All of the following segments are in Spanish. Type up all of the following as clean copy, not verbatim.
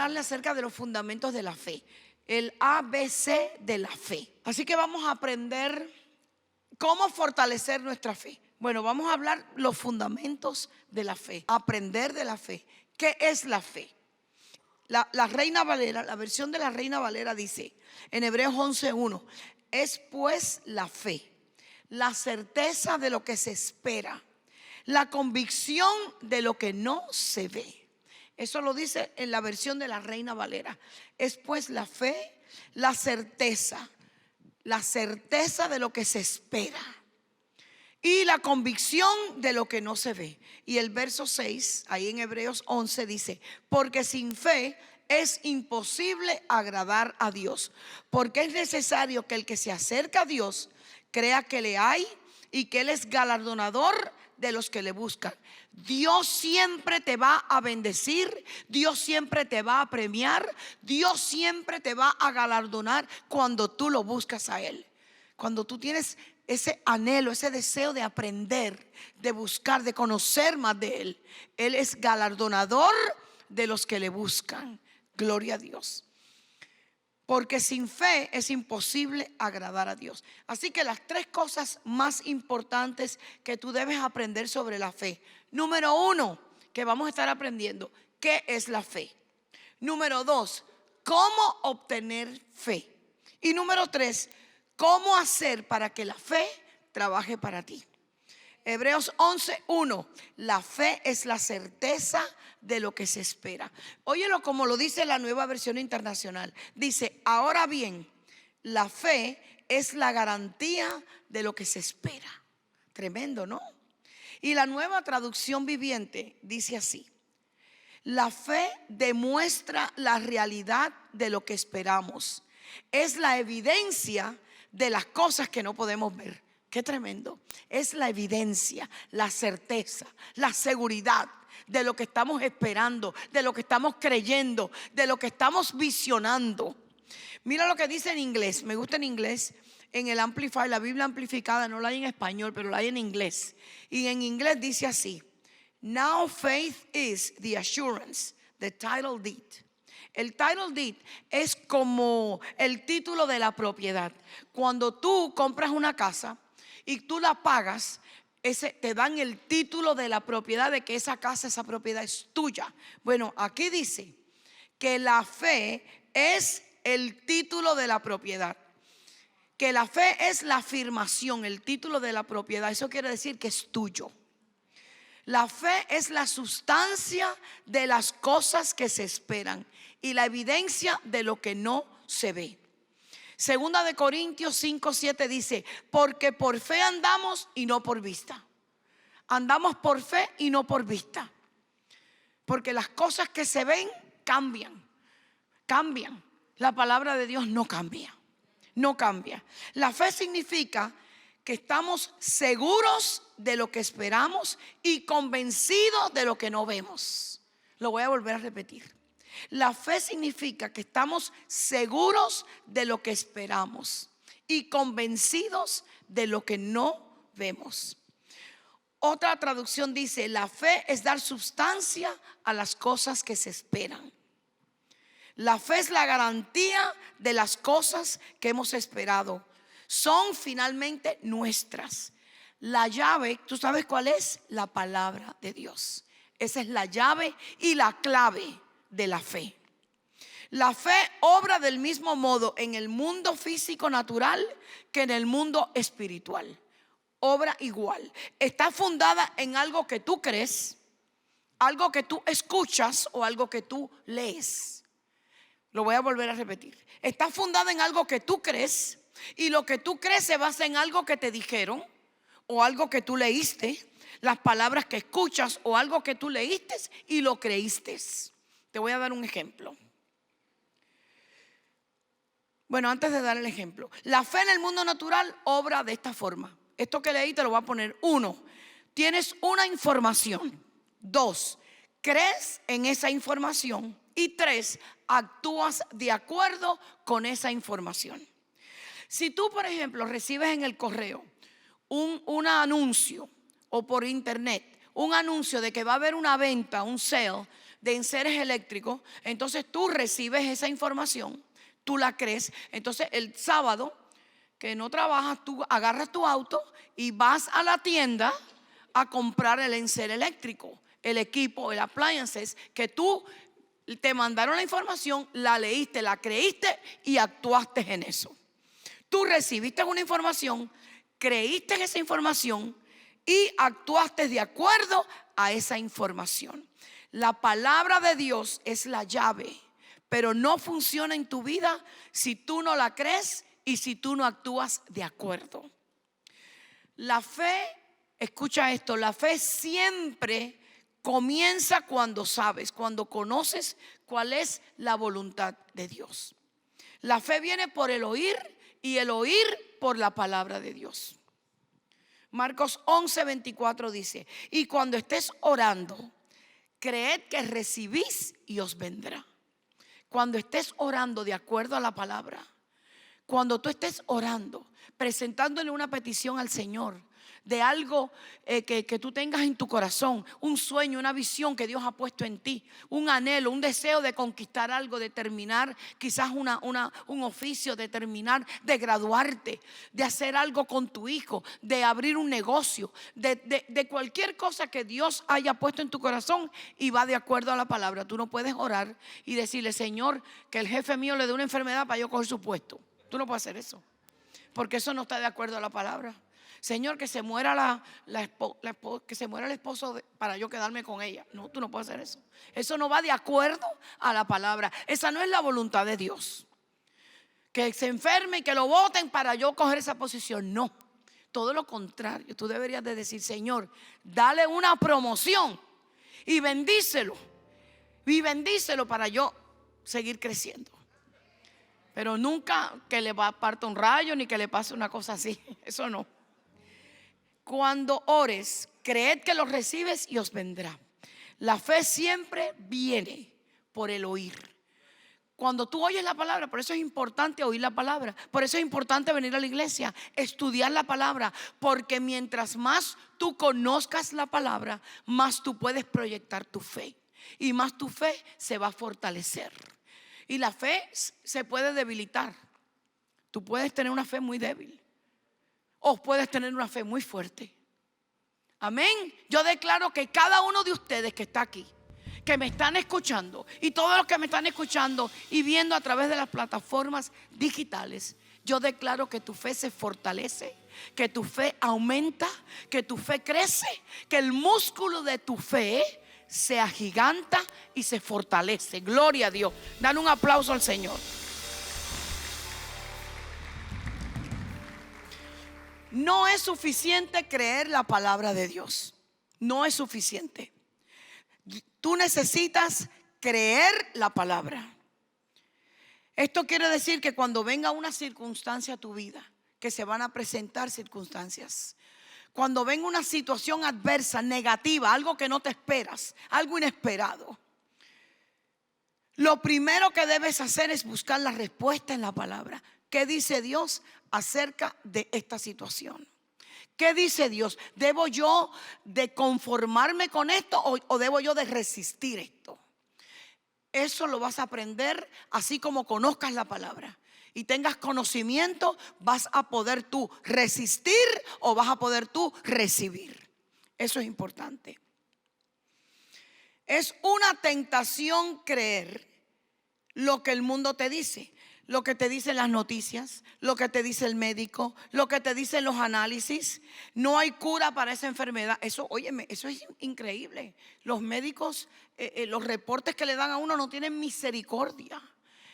hablarle acerca de los fundamentos de la fe, el ABC de la fe. Así que vamos a aprender cómo fortalecer nuestra fe. Bueno, vamos a hablar los fundamentos de la fe, aprender de la fe. ¿Qué es la fe? La Reina Valera, la versión de la Reina Valera dice en Hebreos 11:1, es pues la fe, la certeza de lo que se espera, la convicción de lo que no se ve. Eso lo dice en la versión de la Reina Valera. Es pues la fe, la certeza de lo que se espera y la convicción de lo que no se ve. Y el verso 6, ahí en Hebreos 11 dice, porque sin fe es imposible agradar a Dios, porque es necesario que el que se acerca a Dios crea que le hay y que Él es galardonador de los que le buscan. Dios siempre te va a bendecir, Dios siempre te va a premiar, Dios siempre te va a galardonar cuando tú lo buscas a Él. Cuando tú tienes ese anhelo, ese deseo de aprender, de buscar, de conocer más de Él. Él es galardonador de los que le buscan. Gloria a Dios. Porque sin fe es imposible agradar a Dios. Así que las tres cosas más importantes que tú debes aprender sobre la fe. Número 1, que vamos a estar aprendiendo, ¿qué es la fe? Número 2, ¿cómo obtener fe? Y número 3, ¿cómo hacer para que la fe trabaje para ti? Hebreos 11:1, la fe es la certeza de lo que se espera. Óyelo como lo dice la Nueva Versión Internacional. Dice, ahora bien, la fe es la garantía de lo que se espera. Tremendo, ¿no? Y la Nueva Traducción Viviente dice así: la fe demuestra la realidad de lo que esperamos. Es la evidencia de las cosas que no podemos ver. Qué tremendo. Es la evidencia, la certeza, la seguridad de lo que estamos esperando, de lo que estamos creyendo, de lo que estamos visionando. Mira lo que dice en inglés. Me gusta en inglés, en el Amplify, la Biblia amplificada. No la hay en español, pero la hay en inglés. Y en inglés dice así: now faith is the assurance, the title deed. El title deed es como el título de la propiedad. Cuando tú compras una casa y tú la pagas, te dan el título de la propiedad, de que esa casa, esa propiedad es tuya. Bueno, aquí dice que la fe es el título de la propiedad. Que la fe es la afirmación, el título de la propiedad. Eso quiere decir que es tuyo. La fe es la sustancia de las cosas que se esperan y la evidencia de lo que no se ve. Segunda de Corintios 5:7 dice, porque por fe andamos y no por vista. Andamos por fe y no por vista. Porque las cosas que se ven cambian. La palabra de Dios no cambia. No cambia. La fe significa que estamos seguros de lo que esperamos y convencidos de lo que no vemos. Lo voy a volver a repetir. La fe significa que estamos seguros de lo que esperamos y convencidos de lo que no vemos. Otra traducción dice, la fe es dar sustancia a las cosas que se esperan. La fe es la garantía de las cosas que hemos esperado. Son finalmente nuestras. La llave, ¿tú sabes cuál es? La palabra de Dios. Esa es la llave y la clave de la fe. La fe obra del mismo modo en el mundo físico natural que en el mundo espiritual. Obra igual. Está fundada en algo que tú crees, algo que tú escuchas o algo que tú lees. Lo voy a volver a repetir. Está fundada en algo que tú crees, y lo que tú crees se basa en algo que te dijeron o algo que tú leíste, las palabras que escuchas o algo que tú leíste y lo creíste. Te voy a dar un ejemplo. Bueno, antes de dar el ejemplo, la fe en el mundo natural obra de esta forma. Esto que leí te lo voy a poner. 1, tienes una información. 2, crees en esa información. Y 3, actúas de acuerdo con esa información. Si tú, por ejemplo, recibes en el correo un anuncio o por internet un anuncio de que va a haber una venta, un sale de enseres eléctricos, entonces tú recibes esa información, tú la crees. Entonces el sábado que no trabajas, tú agarras tu auto y vas a la tienda a comprar el enser eléctrico, el equipo, el appliances que tú te mandaron la información, la leíste, la creíste y actuaste en eso. Tú recibiste una información, creíste en esa información y actuaste de acuerdo a esa información. La palabra de Dios es la llave, pero no funciona en tu vida si tú no la crees y si tú no actúas de acuerdo. La fe, escucha esto, la fe siempre comienza cuando sabes, cuando conoces cuál es la voluntad de Dios. La fe viene por el oír y el oír por la palabra de Dios. Marcos 11:24 dice: y cuando estés orando, creed que recibís y os vendrá. Cuando estés orando de acuerdo a la palabra, cuando tú estés orando, presentándole una petición al Señor de algo que tú tengas en tu corazón, un sueño, una visión que Dios ha puesto en ti, un anhelo, un deseo de conquistar algo, de terminar quizás un oficio, de terminar, de graduarte, de hacer algo con tu hijo, de abrir un negocio, de cualquier cosa que Dios haya puesto en tu corazón y va de acuerdo a la palabra. Tú no puedes orar y decirle: Señor, que el jefe mío le dé una enfermedad para yo coger su puesto. Tú no puedes hacer eso, porque eso no está de acuerdo a la palabra. Señor, que se muera que se muera el esposo para yo quedarme con ella. No, tú no puedes hacer eso. Eso no va de acuerdo a la palabra. Esa no es la voluntad de Dios. Que se enferme y que lo voten para yo coger esa posición. No, todo lo contrario. Tú deberías de decir: Señor, dale una promoción y bendícelo. Y bendícelo para yo seguir creciendo. Pero nunca que le parta un rayo ni que le pase una cosa así. Eso no. Cuando ores, creed que lo recibes y os vendrá. La fe siempre viene por el oír. Cuando tú oyes la palabra, por eso es importante oír la palabra. Por eso es importante venir a la iglesia, estudiar la palabra. Porque mientras más tú conozcas la palabra, más tú puedes proyectar tu fe. Y más tu fe se va a fortalecer. Y la fe se puede debilitar. Tú puedes tener una fe muy débil o puedes tener una fe muy fuerte. Amén. Yo declaro que cada uno de ustedes que está aquí, que me están escuchando, y todos los que me están escuchando y viendo a través de las plataformas digitales, yo declaro que tu fe se fortalece, que tu fe aumenta, que tu fe crece, que el músculo de tu fe se agiganta y se fortalece. Gloria a Dios. Dan un aplauso al Señor. No es suficiente creer la palabra de Dios. No es suficiente. Tú necesitas creer la palabra. Esto quiere decir que cuando venga una circunstancia a tu vida, que se van a presentar circunstancias, cuando venga una situación adversa, negativa, algo que no te esperas, algo inesperado, lo primero que debes hacer es buscar la respuesta en la palabra. ¿Qué dice Dios acerca de esta situación? ¿Qué dice Dios? ¿Debo yo de conformarme con esto o debo yo de resistir esto? Eso lo vas a aprender así como conozcas la palabra y tengas conocimiento. Vas a poder tú resistir o vas a poder tú recibir. Eso es importante. Es una tentación creer lo que el mundo te dice, lo que te dicen las noticias, lo que te dice el médico, lo que te dicen los análisis. No hay cura para esa enfermedad. Eso, óyeme, eso es increíble. Los médicos, los reportes que le dan a uno no tienen misericordia.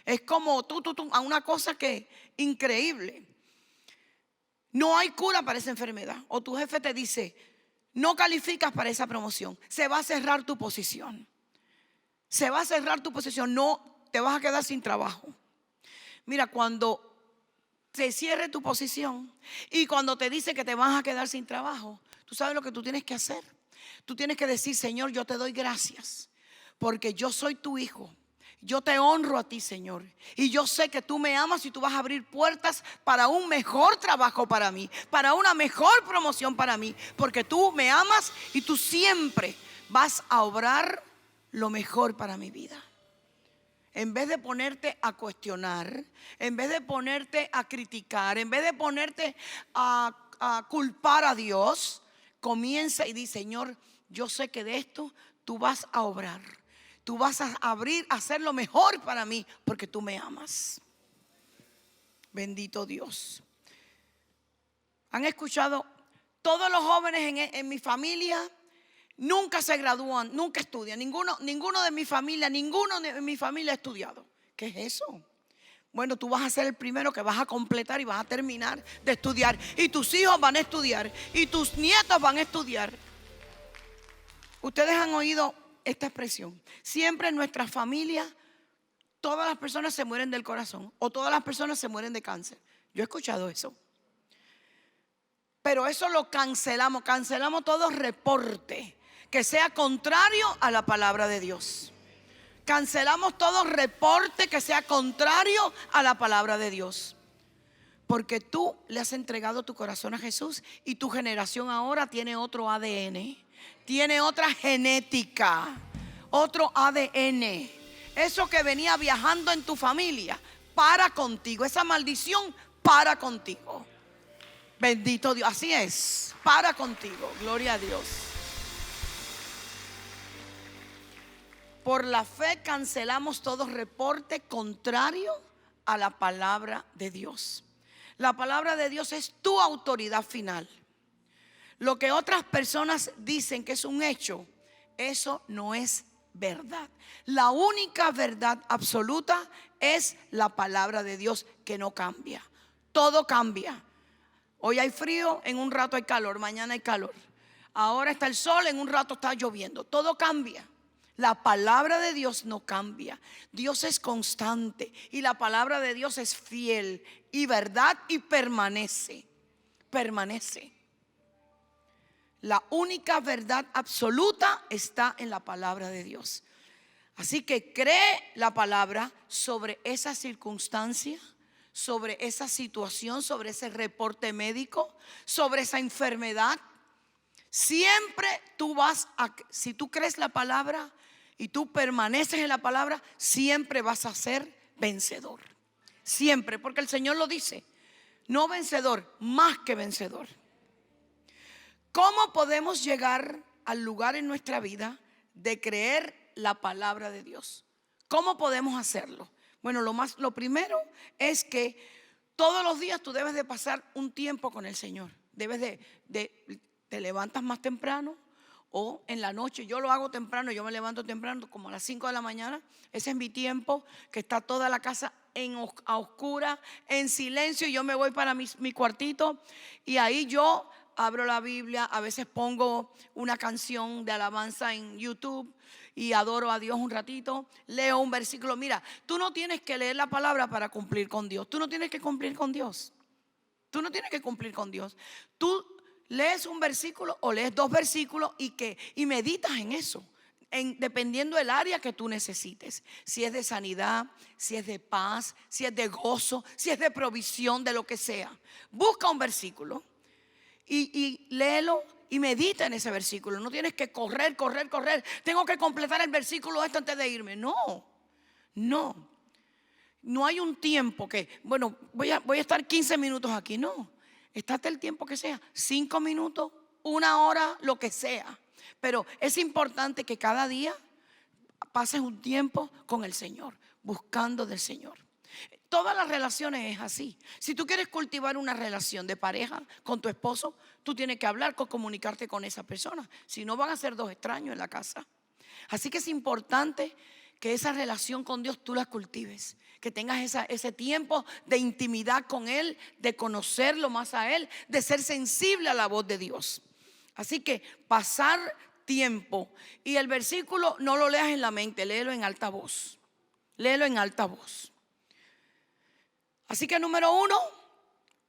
Es como a una cosa que increíble. No hay cura para esa enfermedad. O tu jefe te dice: no calificas para esa promoción, se va a cerrar tu posición. Se va a cerrar tu posición, no, te vas a quedar sin trabajo. Mira, cuando se cierre tu posición y cuando te dice que te vas a quedar sin trabajo, tú sabes lo que tú tienes que hacer. Tú tienes que decir: Señor, yo te doy gracias porque yo soy tu hijo. Yo te honro a ti, Señor, y yo sé que tú me amas y tú vas a abrir puertas para un mejor trabajo para mí, para una mejor promoción para mí, porque tú me amas y tú siempre vas a obrar lo mejor para mi vida. En vez de ponerte a cuestionar, en vez de ponerte a criticar, en vez de ponerte a culpar a Dios, comienza y dice: Señor, yo sé que de esto tú vas a obrar. Tú vas a abrir, a hacer lo mejor para mí, porque tú me amas. Bendito Dios. ¿Han escuchado? Todos los jóvenes en mi familia nunca se gradúan, nunca estudian. Ninguno de mi familia ha estudiado. ¿Qué es eso? Bueno, tú vas a ser el primero que vas a completar y vas a terminar de estudiar. Y tus hijos van a estudiar. Y tus nietos van a estudiar. Ustedes han oído esta expresión. Siempre en nuestra familia todas las personas se mueren del corazón, o todas las personas se mueren de cáncer. Yo he escuchado eso. Pero eso lo cancelamos. Cancelamos todo reporte que sea contrario a la palabra de Dios. Cancelamos todo reporte que sea contrario a la palabra de Dios. Porque tú le has entregado tu corazón a Jesús y tu generación ahora tiene otro ADN. Tiene otra genética, otro ADN. Eso que venía viajando en tu familia, para contigo. Esa maldición, para contigo. Bendito Dios, así es, para contigo, gloria a Dios. Por la fe cancelamos todo reporte contrario a la palabra de Dios. La palabra de Dios es tu autoridad final. Lo que otras personas dicen que es un hecho, eso no es verdad. La única verdad absoluta es la palabra de Dios, que no cambia. Todo cambia. Hoy hay frío, en un rato hay calor, mañana hay calor. Ahora está el sol, en un rato está lloviendo. Todo cambia. La palabra de Dios no cambia. Dios es constante y la palabra de Dios es fiel y verdad y permanece. Permanece. La única verdad absoluta está en la palabra de Dios. Así que cree la palabra sobre esa circunstancia, sobre esa situación, sobre ese reporte médico, sobre esa enfermedad. Siempre tú si tú crees la palabra y tú permaneces en la palabra, siempre vas a ser vencedor. Siempre, porque el Señor lo dice. No vencedor, más que vencedor. ¿Cómo podemos llegar al lugar en nuestra vida de creer la palabra de Dios? ¿Cómo podemos hacerlo? Bueno, lo primero es que todos los días tú debes de pasar un tiempo con el Señor. Debes te levantas más temprano o en la noche. Yo lo hago temprano, yo me levanto temprano como a las 5 de la mañana. Ese es mi tiempo, que está toda la casa a oscura, en silencio. Yo me voy para mi cuartito y ahí yo abro la Biblia. A veces pongo una canción de alabanza en YouTube y adoro a Dios un ratito. Leo un versículo. Mira, tú no tienes que leer la palabra para cumplir con Dios. Tú no tienes que cumplir con Dios. Tú no tienes que cumplir con Dios. Tú lees un versículo o lees 2 versículos y meditas en eso, dependiendo del área que tú necesites. Si es de sanidad, si es de paz, si es de gozo, si es de provisión, de lo que sea. Busca un versículo y léelo y medita en ese versículo. No tienes que correr. Tengo que completar el versículo antes de irme. No hay un tiempo que, bueno, voy a estar 15 minutos aquí. No, estate el tiempo que sea, 5 minutos, 1 hora, lo que sea. Pero es importante que cada día pases un tiempo con el Señor, buscando del Señor. Todas las relaciones es así. Si tú quieres cultivar una relación de pareja con tu esposo, tú tienes que hablar, comunicarte con esa persona. Si no, van a ser 2 extraños en la casa. Así que es importante que esa relación con Dios tú la cultives, que tengas ese tiempo de intimidad con Él, de conocerlo más a Él, de ser sensible a la voz de Dios. Así que pasar tiempo. Y el versículo no lo leas en la mente, léelo en alta voz. Léelo en alta voz. Así que número 1,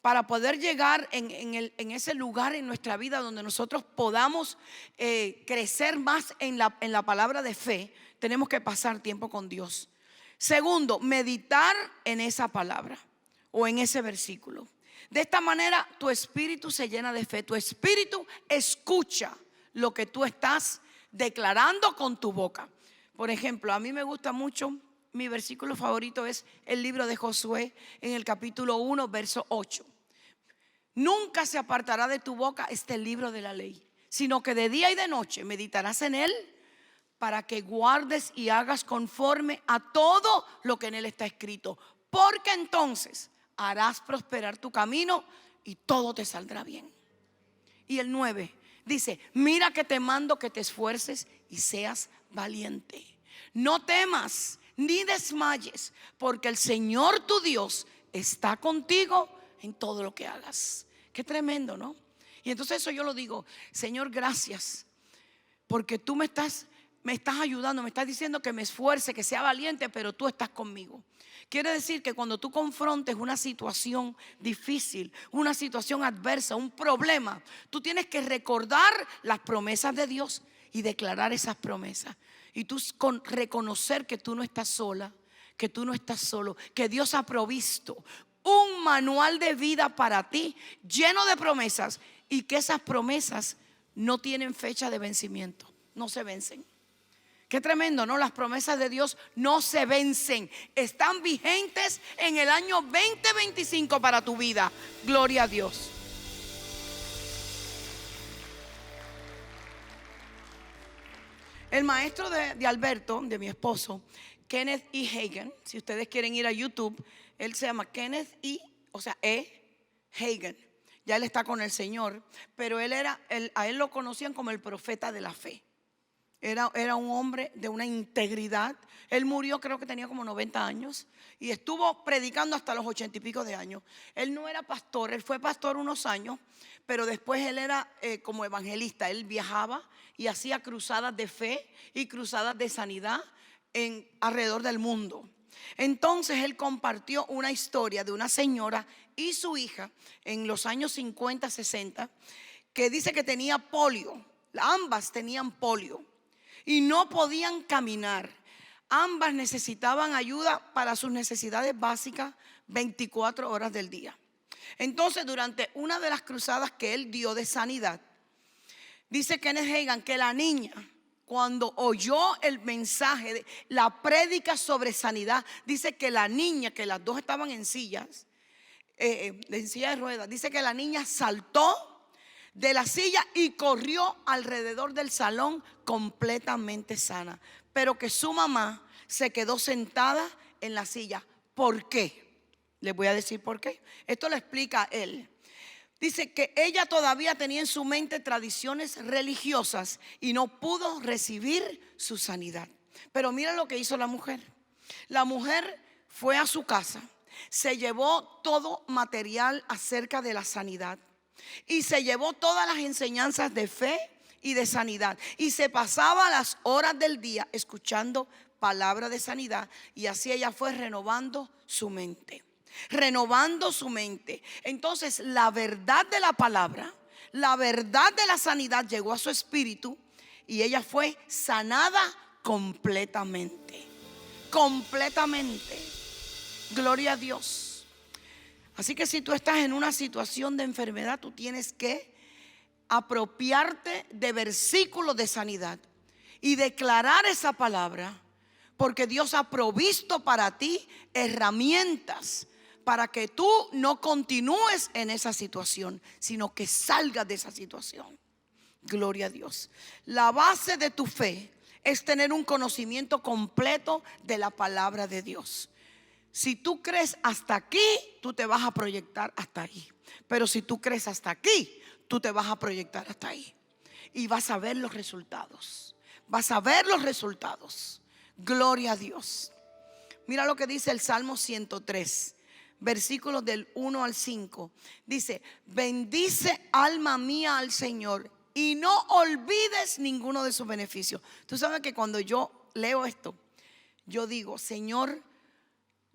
para poder llegar en ese lugar en nuestra vida donde nosotros podamos crecer más en la palabra de fe, tenemos que pasar tiempo con Dios. Segundo, meditar en esa palabra o en ese versículo. De esta manera tu espíritu se llena de fe. Tu espíritu escucha lo que tú estás declarando con tu boca. Por ejemplo, a mí me gusta mucho, mi versículo favorito es el libro de Josué en el capítulo 1, verso 8. Nunca se apartará de tu boca este libro de la ley, sino que de día y de noche meditarás en él, para que guardes y hagas conforme a todo lo que en él está escrito, porque entonces harás prosperar tu camino y todo te saldrá bien. Y el 9 dice: mira que te mando que te esfuerces y seas valiente. No temas ni desmayes, porque el Señor tu Dios está contigo en todo lo que hagas. Qué tremendo, ¿no? Y entonces eso yo lo digo: Señor, gracias, porque tú me estás ayudando, me estás diciendo que me esfuerce, que sea valiente, pero tú estás conmigo. Quiere decir que cuando tú confrontes una situación difícil, una situación adversa, un problema, tú tienes que recordar las promesas de Dios y declarar esas promesas. Y tú reconocer que tú no estás sola, que tú no estás solo, que Dios ha provisto un manual de vida para ti lleno de promesas, y que esas promesas no tienen fecha de vencimiento, no se vencen. Qué tremendo, ¿no? Las promesas de Dios no se vencen, están vigentes en el año 2025 para tu vida. Gloria a Dios. El maestro de Alberto, de mi esposo, Kenneth E. Hagin, si ustedes quieren ir a YouTube, él se llama Kenneth Hagin. Ya él está con el Señor, pero a él lo conocían como el profeta de la fe. Era un hombre de una integridad. Él murió, creo que tenía como 90 años, y estuvo predicando hasta los 80 y pico de años. Él no era pastor, él fue pastor unos años, pero después él era como evangelista. Él viajaba y hacía cruzadas de fe y cruzadas de sanidad alrededor del mundo. Entonces él compartió una historia de una señora y su hija en los años 50, 60, que dice que tenía polio. Ambas tenían polio y no podían caminar. Ambas necesitaban ayuda para sus necesidades básicas 24 horas del día. Entonces, durante una de las cruzadas que él dio de sanidad, dice Kenneth Hagin que la niña, cuando oyó el mensaje, la prédica sobre sanidad, dice que la niña, que las dos estaban en silla de ruedas, dice que la niña saltó de la silla y corrió alrededor del salón completamente sana, pero que su mamá se quedó sentada en la silla. ¿Por qué? Les voy a decir por qué. Esto lo explica él. Dice que ella todavía tenía en su mente tradiciones religiosas y no pudo recibir su sanidad. Pero mira lo que hizo la mujer. La mujer fue a su casa, se llevó todo material acerca de la sanidad y se llevó todas las enseñanzas de fe y de sanidad, y se pasaba las horas del día escuchando palabra de sanidad, y así ella fue renovando su mente. Entonces la verdad de la palabra, la verdad de la sanidad llegó a su espíritu y ella fue sanada completamente. Gloria a Dios. Así que si tú estás en una situación de enfermedad, tú tienes que apropiarte de versículos de sanidad y declarar esa palabra, porque Dios ha provisto para ti herramientas para que tú no continúes en esa situación, sino que salgas de esa situación. Gloria a Dios. La base de tu fe es tener un conocimiento completo de la palabra de Dios. Si tú crees hasta aquí, tú te vas a proyectar hasta ahí. Pero si tú crees hasta aquí, tú te vas a proyectar hasta ahí. Y vas a ver los resultados. Gloria a Dios. Mira lo que dice el Salmo 103, versículos del 1 al 5. Dice: bendice alma mía al Señor y no olvides ninguno de sus beneficios. Tú sabes que cuando yo leo esto, yo digo: Señor,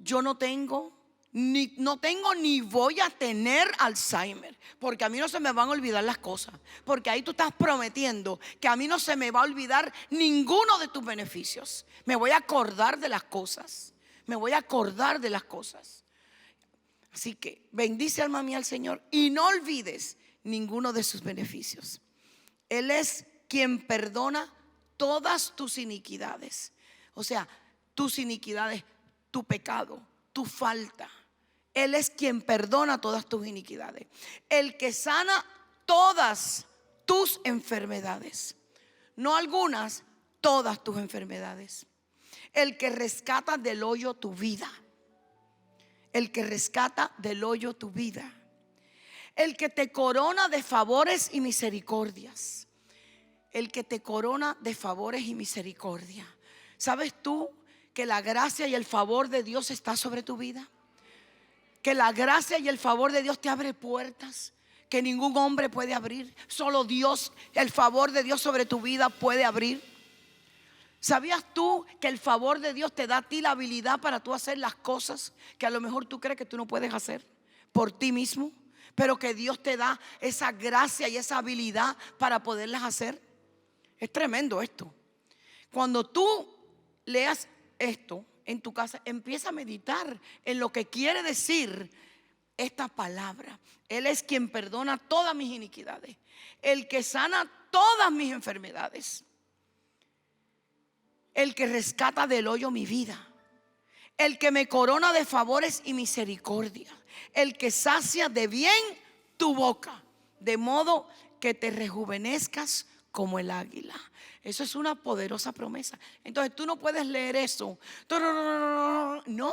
yo no tengo ni voy a tener Alzheimer, porque a mí no se me van a olvidar las cosas, porque ahí tú estás prometiendo que a mí no se me va a olvidar ninguno de tus beneficios. Me voy a acordar de las cosas. Así que bendice alma mía al Señor y no olvides ninguno de sus beneficios. Él es quien perdona todas tus iniquidades, O sea, tus iniquidades, tu pecado, tu falta. Él es quien perdona todas tus iniquidades. El que sana todas tus enfermedades. No algunas, todas tus enfermedades. El que rescata del hoyo tu vida. El que rescata del hoyo tu vida. El que te corona de favores y misericordias. El que te corona de favores y misericordia. ¿Sabes tú que la gracia y el favor de Dios está sobre tu vida? Que la gracia y el favor de Dios te abre puertas que ningún hombre puede abrir. Solo Dios, el favor de Dios sobre tu vida puede abrir. ¿Sabías tú que el favor de Dios te da a ti la habilidad para tú hacer las cosas que a lo mejor tú crees que tú no puedes hacer por ti mismo? Pero que Dios te da esa gracia y esa habilidad para poderlas hacer. Es tremendo esto. Cuando tú leas esto en tu casa, empieza a meditar en lo que quiere decir esta palabra. Él es quien perdona todas mis iniquidades, el que sana todas mis enfermedades, el que rescata del hoyo mi vida, el que me corona de favores y misericordia, el que sacia de bien tu boca, de modo que te rejuvenezcas como el águila. Eso es una poderosa promesa. Entonces tú no puedes leer eso. No,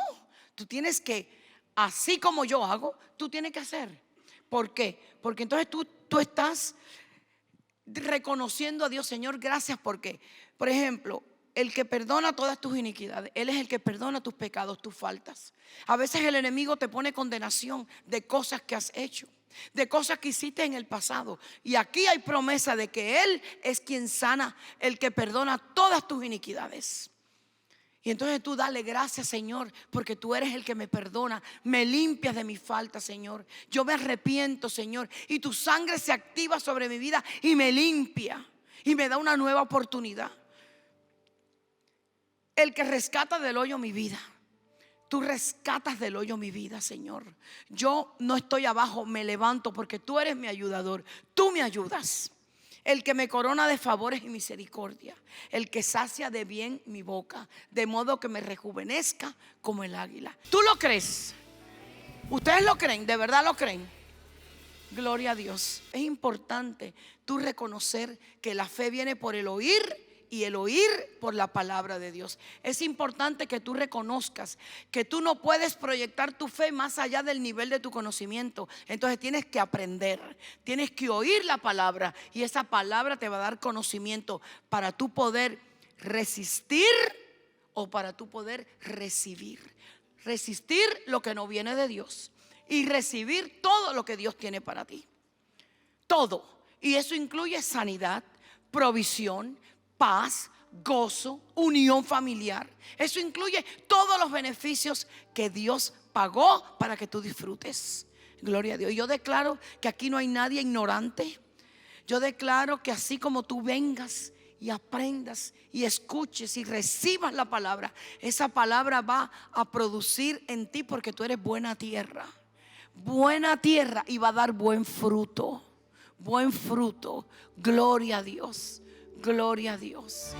tú tienes que, así como yo hago, tú tienes que hacer. ¿Por qué? Porque entonces tú estás reconociendo a Dios. Señor, gracias porque, por ejemplo, el que perdona todas tus iniquidades, Él es el que perdona tus pecados, tus faltas. A veces el enemigo te pone condenación de cosas que has hecho, de cosas que hiciste en el pasado. Y aquí hay promesa de que Él es quien sana, el que perdona todas tus iniquidades. Y entonces tú dale gracias, Señor, porque tú eres el que me perdona, me limpias de mis faltas, Señor. Yo me arrepiento, Señor, y tu sangre se activa sobre mi vida y me limpia y me da una nueva oportunidad. El que rescata del hoyo mi vida. Tú rescatas del hoyo mi vida, Señor. Yo no estoy abajo, me levanto porque tú eres mi ayudador. Tú me ayudas. El que me corona de favores y misericordia. El que sacia de bien mi boca, de modo que me rejuvenezca como el águila. ¿Tú lo crees? ¿Ustedes lo creen? ¿De verdad lo creen? Gloria a Dios. Es importante tú reconocer que la fe viene por el oír y el oír por la palabra de Dios. Es importante que tú reconozcas que tú no puedes proyectar tu fe más allá del nivel de tu conocimiento. Entonces tienes que aprender, tienes que oír la palabra y esa palabra te va a dar conocimiento para tú poder resistir o para tú poder recibir. Resistir lo que no viene de Dios y recibir todo lo que Dios tiene para ti. Todo. Y eso incluye sanidad, provisión, paz, gozo, unión familiar. Eso incluye todos los beneficios que Dios pagó para que tú disfrutes. Gloria a Dios. Yo declaro que aquí no hay nadie ignorante. Yo declaro que así como tú vengas y aprendas y escuches y recibas la palabra, esa palabra va a producir en ti porque tú eres buena tierra. Buena tierra y va a dar buen fruto. Buen fruto. Gloria a Dios. Gloria a Dios.